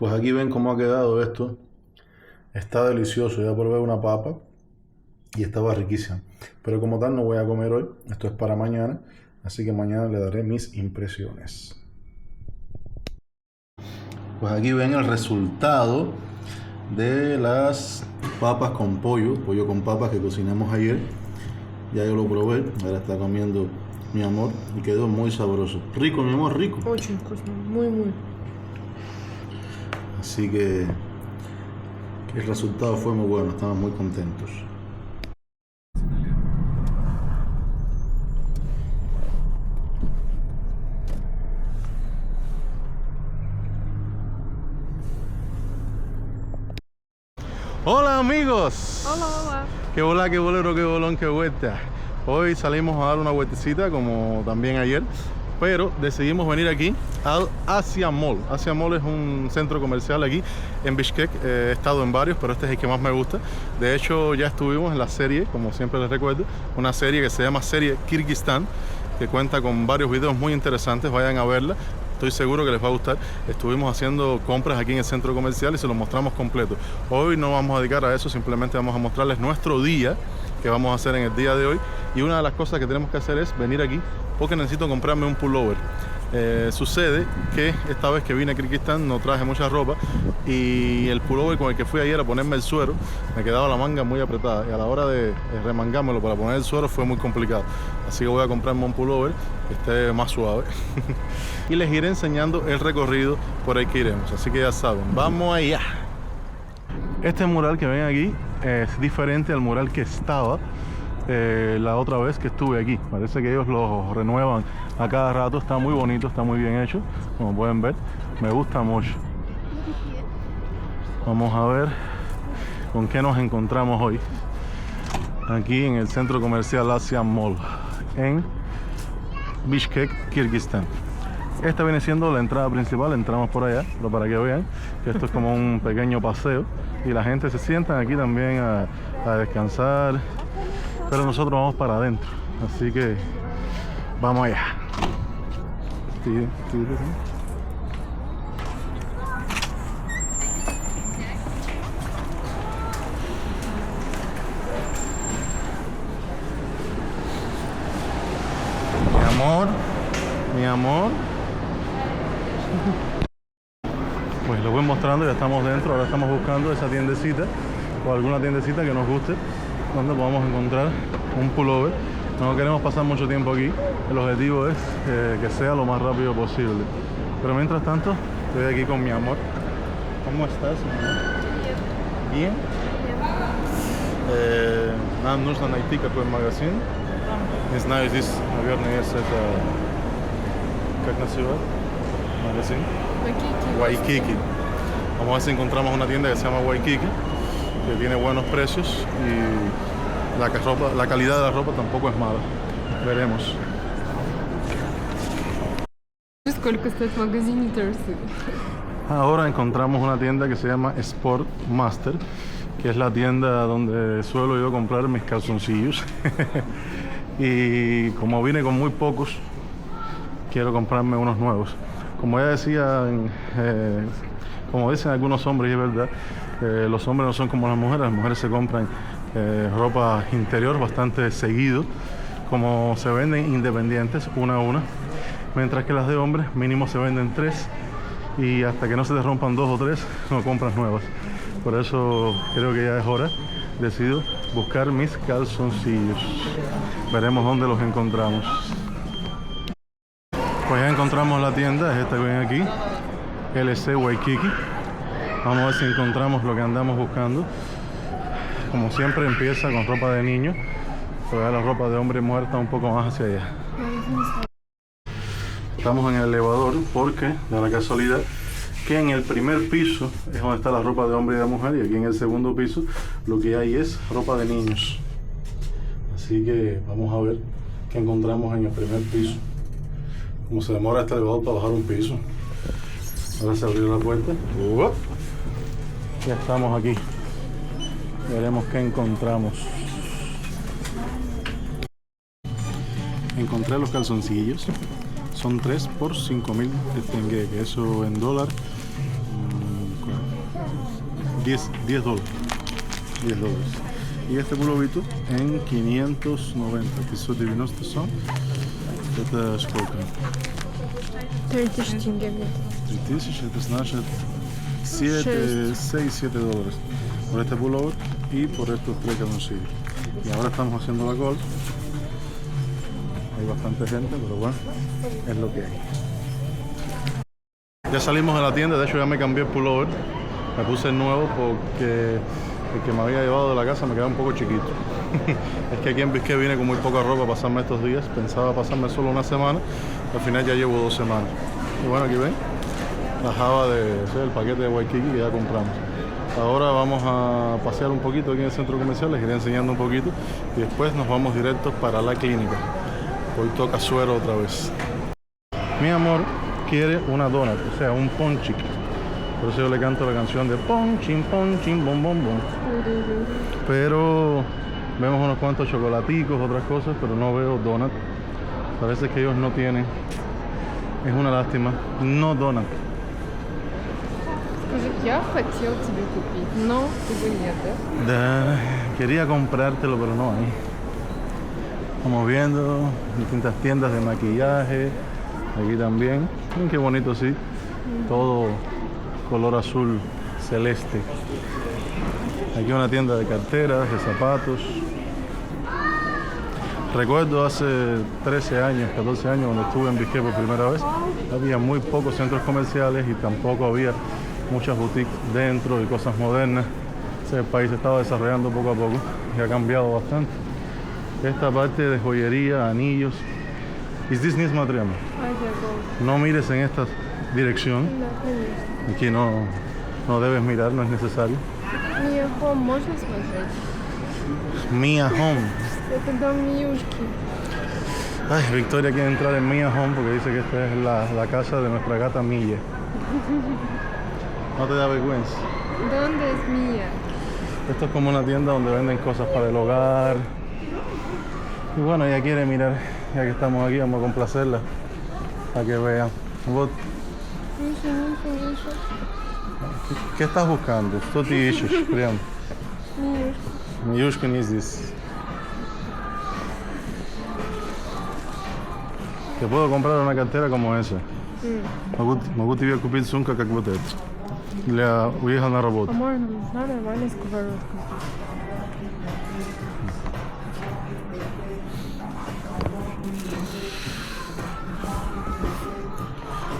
Pues aquí ven cómo ha quedado esto. Está delicioso, ya probé una papa y estaba riquísima. Pero como tal no voy a comer hoy, esto es para mañana, así que mañana le daré mis impresiones. Pues aquí ven el resultado de las papas con pollo con papas que cocinamos ayer. Ya yo lo probé, ahora está comiendo mi amor y quedó muy sabroso. Rico, mi amor, rico. Очень вкусно, muy. Así que el resultado fue muy bueno, estamos muy contentos. Hola amigos. Hola. Qué bola, qué bolero, qué bolón, qué vuelta. Hoy salimos a dar una vueltecita como también ayer, pero decidimos venir aquí al Asia Mall. Asia Mall es un centro comercial aquí en Bishkek. He estado en varios, pero este es el que más me gusta. De hecho, ya estuvimos en la serie, como siempre les recuerdo, una serie que se llama Serie Kirguistán, que cuenta con varios videos muy interesantes. Vayan a verla. Estoy seguro que les va a gustar. Estuvimos haciendo compras aquí en el centro comercial y se los mostramos completo. Hoy no vamos a dedicar a eso, simplemente vamos a mostrarles nuestro día que vamos a hacer en el día de hoy. Y una de las cosas que tenemos que hacer es venir aquí porque necesito comprarme un pullover. Sucede que esta vez que vine a Kirguistán no traje mucha ropa y el pullover con el que fui ayer a ponerme el suero me quedaba la manga muy apretada y a la hora de remangármelo para poner el suero fue muy complicado. Así que voy a comprarme un pullover que esté más suave y les iré enseñando el recorrido por el que iremos. Así que ya saben, ¡vamos allá! Este mural que ven aquí es diferente al mural que estaba la otra vez que estuve aquí. Parece que ellos lo renuevan a cada rato. Está muy bonito, está muy bien hecho, como pueden ver. Me gusta mucho. Vamos a ver con qué nos encontramos hoy aquí en el centro comercial Asia Mall en Bishkek, Kirguistán. Esta viene siendo la entrada principal. Entramos por allá, pero para que vean que esto es como un pequeño paseo y la gente se sienta aquí también a descansar, pero nosotros vamos para adentro, así que vamos allá. Mi amor. Pues lo voy mostrando, ya estamos dentro. Ahora estamos buscando esa tiendecita o alguna tiendecita que nos guste donde podamos encontrar un pullover. No queremos pasar mucho tiempo aquí, el objetivo es que sea lo más rápido posible. Pero mientras tanto estoy aquí con mi amor. ¿Cómo estás, mi amor? Bien. Нам нужно найти какой магазин. Не знаю, здесь, наверное, есть это... Как называют? Магазин? Waikiki. Vamos a ver si encontramos una tienda que se llama Waikiki, que tiene buenos precios y la calidad de la ropa tampoco es mala. Veremos. Сколько стоит в магазине Терсы? Ahora encontramos una tienda que se llama Sport Master, que es la tienda donde suelo yo comprar mis calzoncillos. Y como vine con muy pocos, quiero comprarme unos nuevos. Como ya decía, como dicen algunos hombres, y es verdad, los hombres no son como las mujeres se compran ropa interior bastante seguido, como se venden independientes una a una, mientras que las de hombres mínimo se venden 3 y hasta que no se te rompan 2 o 3 no compras nuevas. Por eso creo que ya es hora, decido buscar mis calzoncillos. Veremos dónde los encontramos. Pues ya encontramos la tienda, es esta que ven aquí, LC Waikiki. Vamos a ver si encontramos lo que andamos buscando. Como siempre empieza con ropa de niño, pero ya la ropa de hombre y mujer está un poco más hacia allá. Estamos en el elevador porque da la casualidad que en el primer piso es donde está la ropa de hombre y de mujer, y aquí en el segundo piso lo que hay es ropa de niños. Así que vamos a ver qué encontramos en el primer piso. Como se demora este elevador para bajar un piso. Ahora se abrió la puerta. Ya estamos aquí. Veremos qué encontramos. Encontré los calzoncillos. Son 3 por 5.000 tenge, que eso en dólar 10 dólares. 10 dólares. Y este pulovito en 590. 590 są. Это сколько? 30 тенге где-то. 3000, это значит 6-7 dólares por este pullover y por estos 3 calzoncillos. Y ahora estamos haciendo la cola. Hay bastante gente, pero bueno, es lo que hay. Ya salimos de la tienda, de hecho ya me cambié el pullover. Me puse el nuevo porque el que me había llevado de la casa me queda un poco chiquito. Es que aquí en Biscay vine con muy poca ropa a pasarme estos días. Pensaba pasarme solo una semana, al final ya llevo 2 semanas. Y bueno, aquí ven la java el paquete de Waikiki que ya compramos. Ahora vamos a pasear un poquito aquí en el centro comercial, les iré enseñando un poquito y después nos vamos directos para la clínica. Hoy toca suero otra vez. Mi amor quiere una donut, o sea, un ponchik. Por eso yo le canto la canción de ponchin, ponchin, bom, bom, bom. Pero vemos unos cuantos chocolaticos, otras cosas, pero no veo donut. Parece que ellos no tienen. Es una lástima. No donut. Скажи, я хотел тебе купить, но его нет, да? Quería comprártelo, pero no hay. Estamos viendo distintas tiendas de maquillaje. Aquí también. Miren qué bonito, sí. Todo color azul celeste. Aquí una tienda de carteras, de zapatos. Recuerdo hace 13 años, 14 años, cuando estuve en Biscay por primera vez, había muy pocos centros comerciales y tampoco había muchas boutiques dentro y cosas modernas. Ese país se estaba desarrollando poco a poco y ha cambiado bastante. Esta parte de joyería, anillos. ¿Es this смотрим? No mires en esta dirección. Aquí no debes mirar, no es necesario. Mia Home можно смотреть? Mia Home. Это дом Миюшки. Ay, Victoria quiere entrar en Mia Home porque dice que esta es la casa de nuestra gata Milla. ¿No te da vergüenza? ¿Dónde es Mia? Esto es como una tienda donde venden cosas para el hogar. Y bueno, ella quiere mirar, ya que estamos aquí, vamos a complacerla para que vean. ¿Vos Миша. qué estás buscando? Что ты ищешь? Прям. Миюшка. Миюшка не здесь. Te puedo comprar una cartera como esa. Могу тебе купить сумку, как вот эта. Для уезда на работу. По-моему, нужна нормальная сковородка.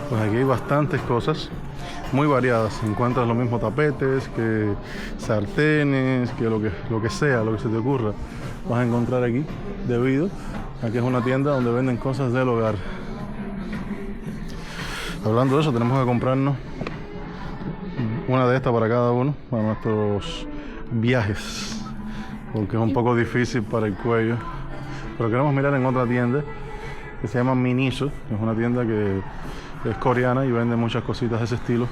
Pues aquí hay bastantes cosas muy variadas. Encuentras los mismos tapetes, que sartenes, que lo que sea, lo que se te ocurra, vas a encontrar aquí, debido a que es una tienda donde venden cosas del hogar. Hablando de eso, tenemos que comprarnos una de estas para cada uno, para nuestros viajes, porque es un poco difícil para el cuello. Pero queremos mirar en otra tienda que se llama Miniso, que es una tienda que es coreana y vende muchas cositas de ese estilo.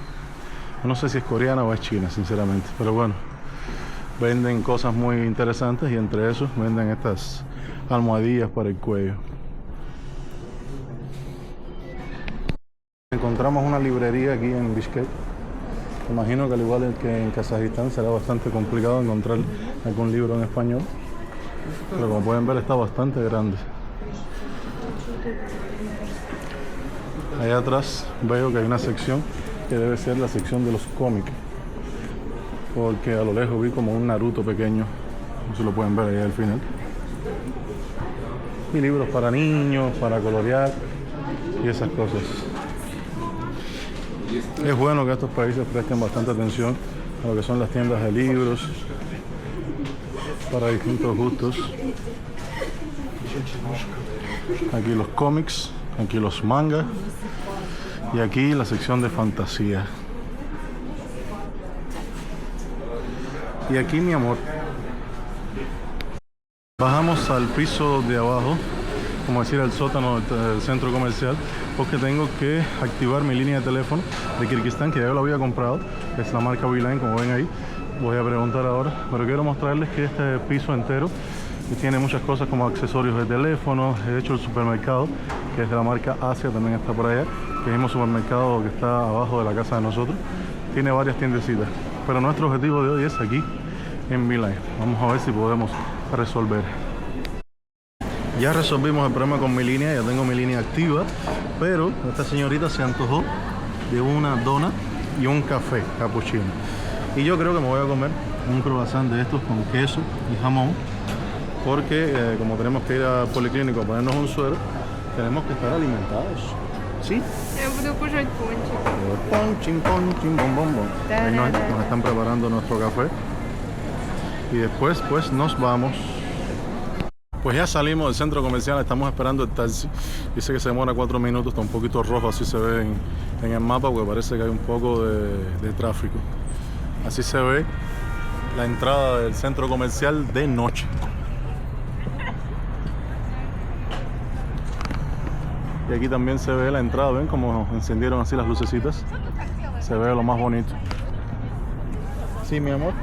No sé si es coreana o es china, sinceramente, pero bueno, venden cosas muy interesantes y entre esos venden estas almohadillas para el cuello. Encontramos una librería aquí en Biscay. Imagino que al igual que en Kazajistán será bastante complicado encontrar algún libro en español, pero como pueden ver está bastante grande. Allá atrás veo que hay una sección que debe ser la sección de los cómics, porque a lo lejos vi como un Naruto pequeño, no se lo pueden ver ahí al final. Y libros para niños, para colorear y esas cosas. Es bueno que estos países presten bastante atención a lo que son las tiendas de libros para distintos gustos. Aquí los cómics, aquí los mangas y aquí la sección de fantasía. Y aquí, mi amor, bajamos al piso de abajo, como decir, al sótano del centro comercial, porque tengo que activar mi línea de teléfono de Kirguistán, que ya lo había comprado. Es la marca Beeline, como ven ahí. Voy a preguntar ahora, pero quiero mostrarles que este piso entero tiene muchas cosas como accesorios de teléfono. De hecho, el supermercado, que es de la marca Asia, también está por allá, que es el mismo supermercado que está abajo de la casa de nosotros. Tiene varias tiendecitas. Pero nuestro objetivo de hoy es aquí en Beeline. Vamos a ver si podemos resolver. Ya resolvimos el problema con mi línea, ya tengo mi línea activa, pero esta señorita se antojó de una dona y un café cappuccino. Y yo creo que me voy a comer un croissant de estos con queso y jamón, porque como tenemos que ir al policlínico a ponernos un suero, tenemos que estar alimentados. ¿Sí? Я буду кушать пончик. Ponchin, ponchin, bom, bom, bom. Ahí nos están preparando nuestro café. Y después pues nos vamos. Pues ya salimos del centro comercial, estamos esperando el taxi. Dice que se demora 4 minutos, está un poquito rojo, así se ve en el mapa, porque parece que hay un poco de tráfico. Así se ve la entrada del centro comercial de noche. Y aquí también se ve la entrada, ¿ven cómo encendieron así las lucecitas? Se ve lo más bonito. ¿Sí, mi amor?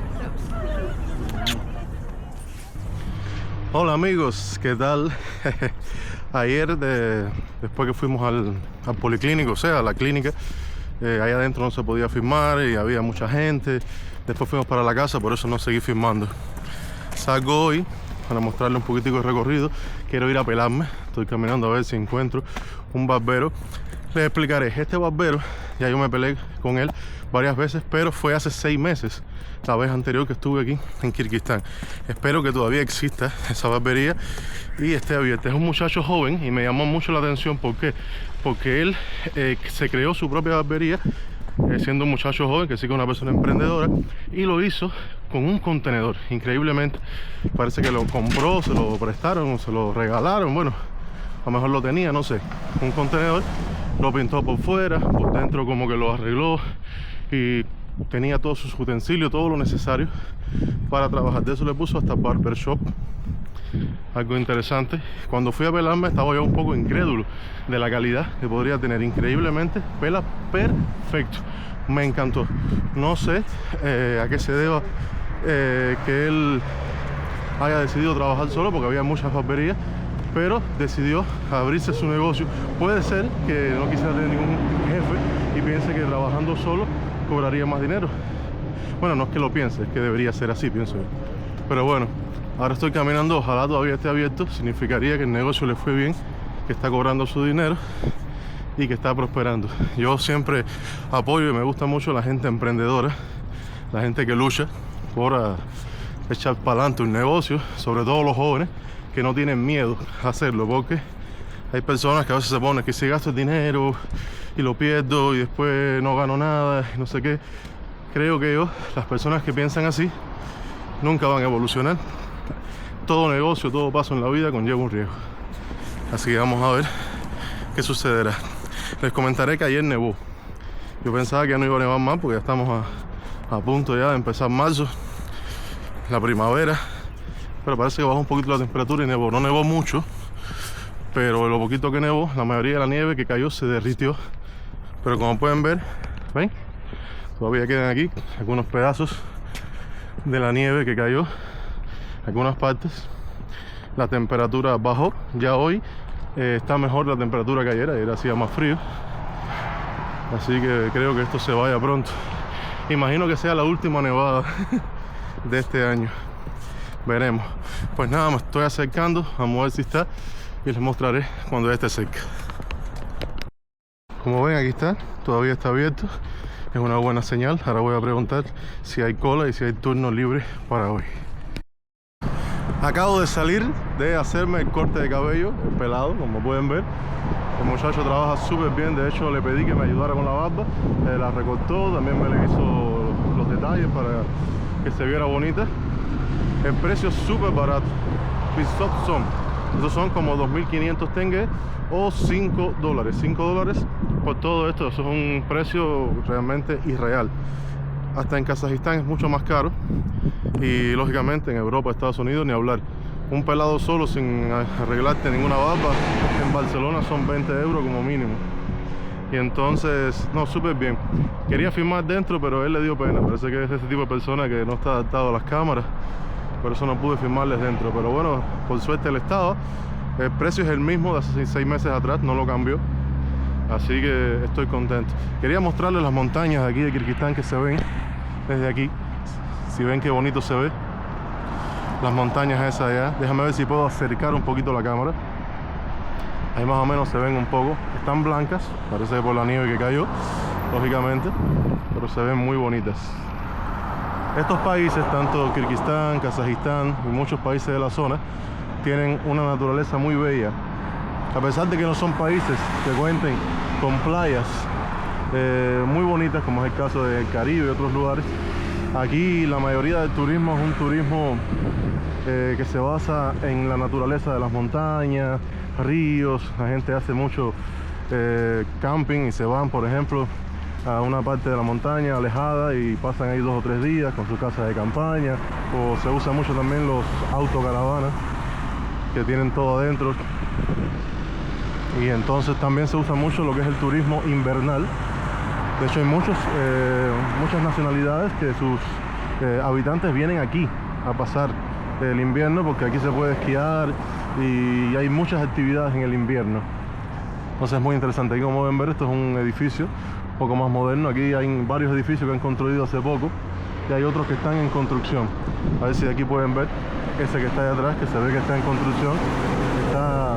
Hola amigos, ¿qué tal? Ayer, después que fuimos al policlínico, o sea, a la clínica, ahí adentro no se podía filmar y había mucha gente. Después fuimos para la casa, por eso no seguí filmando. Salgo hoy para mostrarle un poquitico de recorrido. Quiero ir a pelarme, estoy caminando a ver si encuentro un barbero. Les explicaré, este barbero, ya yo me peleé con él varias veces, pero fue hace 6 meses, la vez anterior que estuve aquí en Kirguistán. Espero que todavía exista esa barbería y esté abierta. Es un muchacho joven y me llamó mucho la atención. ¿Por qué? Porque él se creó su propia barbería siendo un muchacho joven, que sí que es una persona emprendedora, y lo hizo con un contenedor. Increíblemente, parece que lo compró, se lo prestaron, se lo regalaron, bueno, a lo mejor lo tenía, no sé, un contenedor. Lo pintó por fuera, por dentro como que lo arregló y tenía todos sus utensilios, todo lo necesario para trabajar. De eso le puso hasta barbershop. Algo interesante. Cuando fui a pelarme estaba yo un poco incrédulo de la calidad que podría tener. Increíblemente, pela perfecto. Me encantó. No sé a qué se deba que él haya decidido trabajar solo, porque había muchas barberías, pero decidió abrirse su negocio. Puede ser que no quisiera tener ningún jefe y piense que trabajando solo cobraría más dinero. Bueno, no es que lo piense, es que debería ser así, pienso yo. Pero bueno, ahora estoy caminando, ojalá todavía esté abierto. Significaría que el negocio le fue bien, que está cobrando su dinero y que está prosperando. Yo siempre apoyo y me gusta mucho la gente emprendedora, la gente que lucha por echar para adelante un negocio, sobre todo los jóvenes que no tienen miedo a hacerlo, porque hay personas que a veces se ponen que si gasto el dinero y lo pierdo y después no gano nada y no sé qué. Creo que las personas que piensan así nunca van a evolucionar. Todo negocio, todo paso en la vida conlleva un riesgo. Así que vamos a ver qué sucederá. Les comentaré que ayer nevó. Yo pensaba que ya no iba a nevar más, porque ya estamos a punto ya de empezar marzo, la primavera. Pero parece que bajó un poquito la temperatura y nevó. No nevó mucho, pero lo poquito que nevó, la mayoría de la nieve que cayó se derritió. Pero como pueden ver, ¿ven? Todavía quedan aquí algunos pedazos de la nieve que cayó, algunas partes. La temperatura bajó. Ya hoy está mejor la temperatura que ayer hacía más frío. Así que creo que esto se vaya pronto. Imagino que sea la última nevada de este año. Veremos. Pues nada, me estoy acercando, vamos a ver si está y les mostraré cuando ya esté cerca. Como ven, aquí está, todavía está abierto. Es una buena señal. Ahora voy a preguntar si hay cola y si hay turno libre para hoy. Acabo de salir de hacerme el corte de cabello, el pelado, como pueden ver. El muchacho trabaja súper bien, de hecho le pedí que me ayudara con la barba. La recortó, también me le hizo los detalles para que se viera bonita. El precio es súper barato. Pisot son, esos son como 2.500 tengues o $5. $5 por todo esto. Eso es un precio realmente irreal. Hasta en Kazajistán es mucho más caro. Y lógicamente en Europa, Estados Unidos, ni hablar. Un pelado solo sin arreglarte ninguna barba en Barcelona son 20 euros como mínimo. Y entonces, no, súper bien. Quería filmar dentro, pero él le dio pena. Parece que es ese tipo de persona que no está adaptado a las cámaras. Por eso no pude filmarles dentro. Pero bueno, por suerte él estaba. El precio es el mismo de hace 6 meses atrás, no lo cambió. Así que estoy contento. Quería mostrarles las montañas de aquí de Kirguistán que se ven desde aquí. Si ven qué bonito se ve las montañas esas allá. Déjame ver si puedo acercar un poquito la cámara. Ahí más o menos se ven un poco. Están blancas, parece que por la nieve que cayó, lógicamente, pero se ven muy bonitas. Estos países, tanto Kirguistán, Kazajistán y muchos países de la zona, tienen una naturaleza muy bella. A pesar de que no son países que cuenten con playas muy bonitas, como es el caso del Caribe y otros lugares, aquí la mayoría del turismo es un turismo que se basa en la naturaleza de las montañas, ríos. La gente hace mucho camping y se van, por ejemplo, a una parte de la montaña alejada y pasan ahí 2 o 3 días con su casa de campaña. O se usa mucho también los autocaravanas que tienen todo adentro. Y entonces también se usa mucho lo que es el turismo invernal. De hecho hay muchas nacionalidades que sus habitantes vienen aquí a pasar el invierno, porque aquí se puede esquiar y hay muchas actividades en el invierno. Entonces es muy interesante. Aquí, como pueden ver, esto es un edificio un poco más moderno. Aquí hay varios edificios que han construido hace poco y hay otros que están en construcción. A ver si aquí pueden ver ese que está ahí atrás, que se ve que está en construcción, está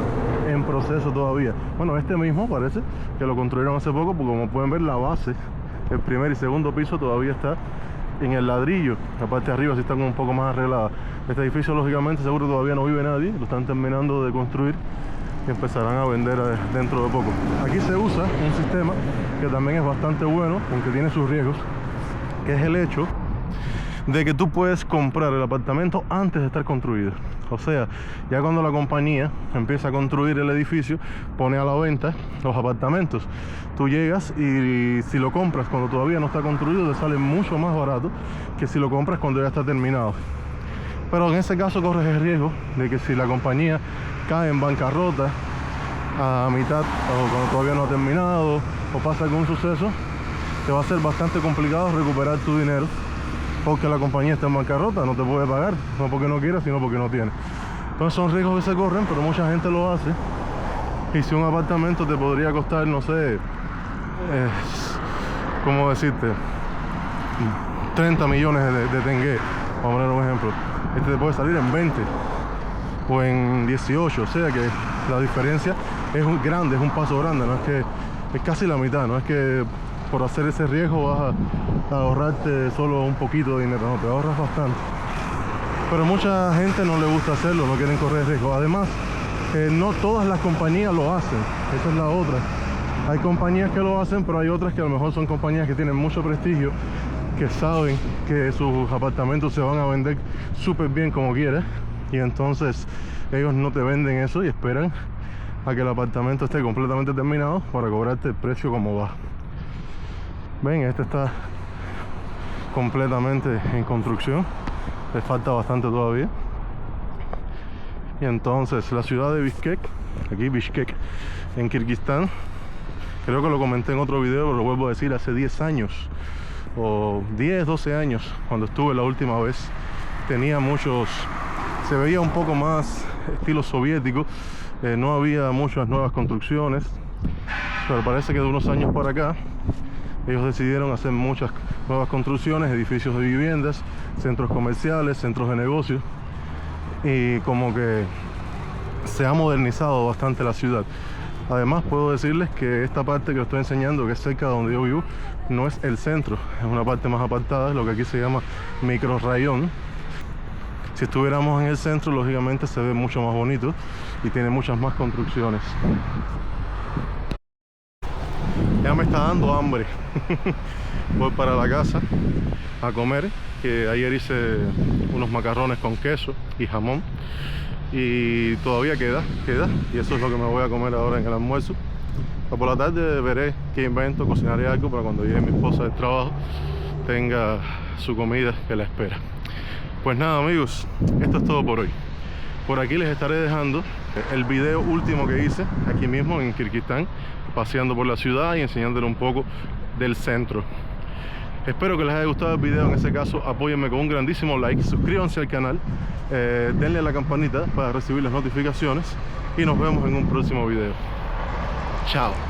en proceso todavía. Bueno, este mismo parece que lo construyeron hace poco, porque como pueden ver, la base, el primer y segundo piso todavía está en el ladrillo. La parte de arriba sí está un poco más arreglada. Este edificio, lógicamente, seguro todavía no vive nadie, lo están terminando de construir y empezarán a vender dentro de poco. Aquí se usa un sistema que también es bastante bueno, aunque tiene sus riesgos, que es el hecho de que tú puedes comprar el apartamento antes de estar construido. O sea, ya cuando la compañía empieza a construir el edificio, pone a la venta los apartamentos. Tú llegas y si lo compras cuando todavía no está construido, te sale mucho más barato que si lo compras cuando ya está terminado. Pero en ese caso corres el riesgo de que si la compañía cae en bancarrota a mitad o cuando todavía no ha terminado, o pasa algún suceso, te va a ser bastante complicado recuperar tu dinero, porque la compañía está en bancarrota, no te puede pagar, no porque no quiera, sino porque no tiene. Entonces son riesgos que se corren, pero mucha gente lo hace. Y si un apartamento te podría costar, no sé, ¿cómo decirte? 30 millones de tengué, vamos a poner un ejemplo. Este te puede salir en 20 o en 18, o sea que la diferencia es grande, es un paso grande, no es que es casi la mitad, no es que por hacer ese riesgo vas a ahorrarte solo un poquito de dinero, no, te ahorras bastante. Pero mucha gente no le gusta hacerlo, no quieren correr riesgo. Además, no todas las compañías lo hacen, esa es la otra. Hay compañías que lo hacen, pero hay otras que a lo mejor son compañías que tienen mucho prestigio, que saben que sus apartamentos se van a vender súper bien como quieres, y entonces ellos no te venden eso y esperan a que el apartamento esté completamente terminado para cobrarte el precio como va. Ven, este está completamente en construcción, le falta bastante todavía. Y entonces la ciudad de Bishkek, aquí Bishkek, en Kirguistán, creo que lo comenté en otro video, pero lo vuelvo a decir, hace 10 años o 10, 12 años, cuando estuve la última vez, tenía se veía un poco más estilo soviético, no había muchas nuevas construcciones, pero parece que de unos años para acá ellos decidieron hacer muchas nuevas construcciones, edificios de viviendas, centros comerciales, centros de negocios, y como que se ha modernizado bastante la ciudad. Además, puedo decirles que esta parte que os estoy enseñando, que es cerca de donde yo vivo, no es el centro, es una parte más apartada, es lo que aquí se llama microrrayón. Si estuviéramos en el centro, lógicamente se ve mucho más bonito y tiene muchas más construcciones. Ya me está dando hambre. Voy para la casa a comer, que ayer hice unos macarrones con queso y jamón y todavía queda, y eso es lo que me voy a comer ahora en el almuerzo. Por la tarde veré qué invento, cocinaré algo para cuando llegue mi esposa del trabajo tenga su comida que la espera. Pues nada, amigos, esto es todo por hoy. Por aquí les estaré dejando el video último que hice aquí mismo en Kirguistán, paseando por la ciudad y enseñándole un poco del centro. Espero que les haya gustado el video. En ese caso, apóyenme con un grandísimo like, suscríbanse al canal, denle a la campanita para recibir las notificaciones y nos vemos en un próximo video. Chao.